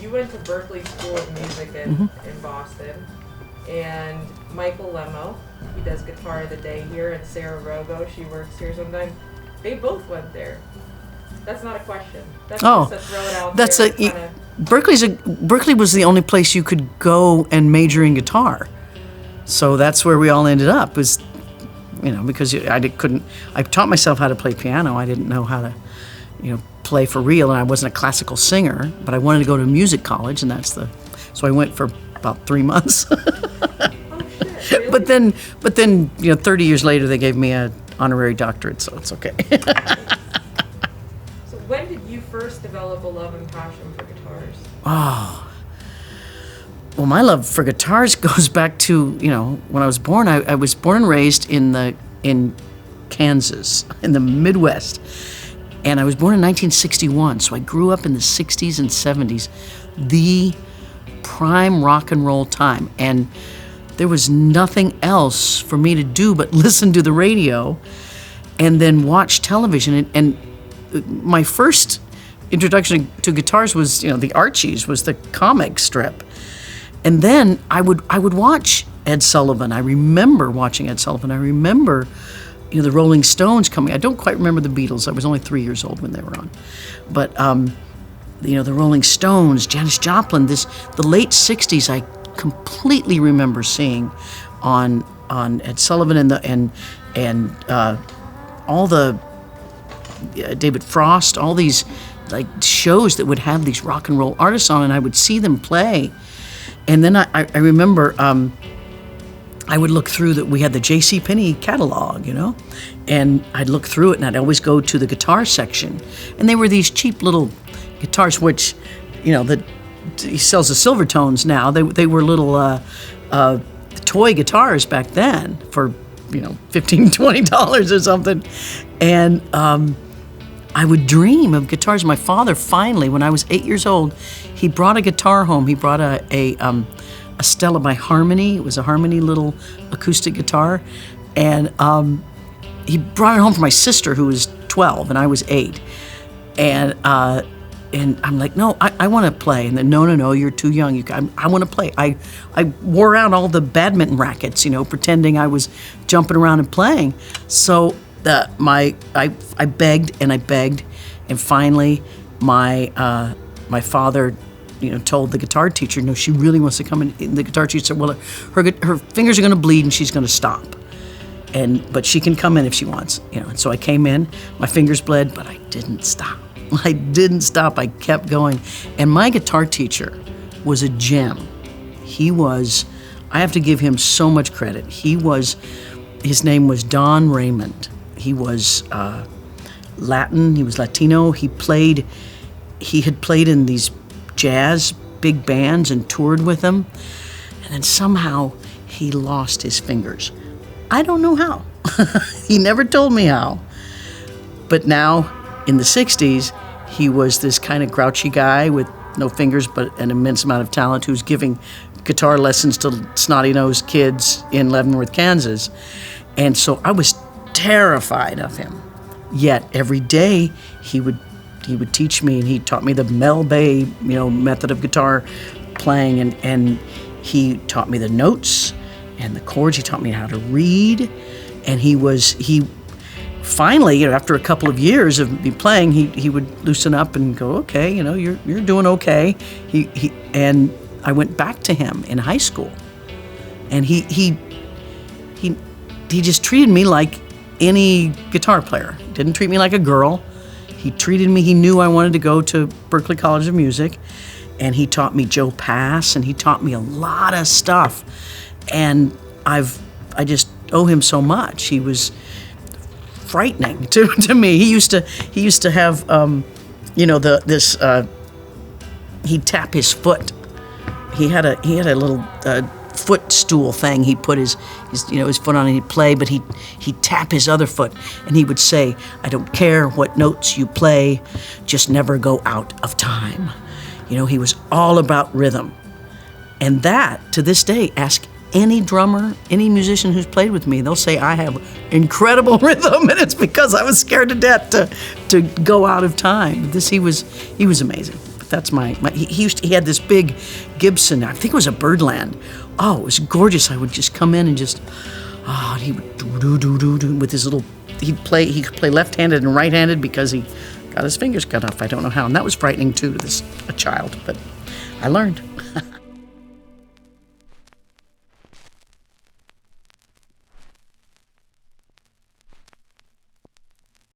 you went to Berklee School of Music in Boston, and Michael Lemo, he does Guitar of the Day here, and Sarah Rogo, she works here sometimes. They both went there. That's not a question. That's just a throw it out that's there. Berklee was the only place you could go and major in guitar. So that's where we all ended up. Was, because I taught myself how to play piano. I didn't know how to, play for real, and I wasn't a classical singer. But I wanted to go to music college, and so I went for about 3 months. Really? But then, 30 years later, they gave me an honorary doctorate, so it's okay. So when did you first develop a love and passion for guitars? Oh, well, my love for guitars goes back to, when I was born. I was born and raised in Kansas, in the Midwest. And I was born in 1961, so I grew up in the 60s and 70s, the prime rock and roll time. And there was nothing else for me to do but listen to the radio and then watch television. And my first introduction to guitars was, the Archies, was the comic strip. And then I would watch Ed Sullivan. I remember watching Ed Sullivan. I remember, the Rolling Stones coming. I don't quite remember the Beatles. I was only 3 years old when they were on. But, the Rolling Stones, Janis Joplin, the late 60s, I completely remember seeing on Ed Sullivan and all the David Frost, all these like shows that would have these rock and roll artists on, and I would see them play. And then I remember I would look through that. We had the J.C. Penney catalog, and I'd look through it, and I'd always go to the guitar section, and they were these cheap little guitars, which, he sells the Silvertones now. They were little toy guitars back then for $15, $20 or something, and I would dream of guitars. My father finally, when I was 8 years old, he brought a guitar home. He brought a Stella by Harmony. It was a Harmony little acoustic guitar, and he brought it home for my sister, who was 12 and I was 8, and I'm like, no, I want to play. And then, no, you're too young. I want to play. I wore out all the badminton rackets, pretending I was jumping around and playing. So I begged, and finally my father, told the guitar teacher, no, she really wants to come in. And the guitar teacher said, well, her fingers are going to bleed and she's going to stop. But she can come in if she wants, And so I came in, my fingers bled, but I didn't stop. I kept going. And my guitar teacher was a gem. I have to give him so much credit. His name was Don Raymond. He was Latin, he was Latino. He had played in these jazz big bands and toured with them. And then somehow he lost his fingers. I don't know how. He never told me how. But now, in the 60s, he was this kind of grouchy guy with no fingers but an immense amount of talent who's giving guitar lessons to snotty-nosed kids in Leavenworth, Kansas. And so I was terrified of him. Yet every day he would teach me, and he taught me the Mel Bay, method of guitar playing, and he taught me the notes and the chords. He taught me how to read, and he finally, after a couple of years of me playing, he would loosen up and go, okay, you're doing okay. And I went back to him in high school, and he just treated me like any guitar player. Didn't treat me like a girl. He treated me. He knew I wanted to go to Berklee College of Music, and he taught me Joe Pass, and he taught me a lot of stuff. And I just owe him so much. He was frightening to me. He used to have he'd tap his foot. He had a little footstool thing. He put his foot on and he'd play, but he'd tap his other foot, and he would say, I don't care what notes you play, just never go out of time. He was all about rhythm. And that, to this day, ask any drummer, any musician who's played with me, they'll say I have incredible rhythm, and it's because I was scared to death to go out of time. He was amazing. That's he had this big Gibson, I think it was a Birdland. Oh, it was gorgeous. I would just come in and just, and he would do with his little, he could play left-handed and right-handed because he got his fingers cut off. I don't know how. And that was frightening too to a child, but I learned.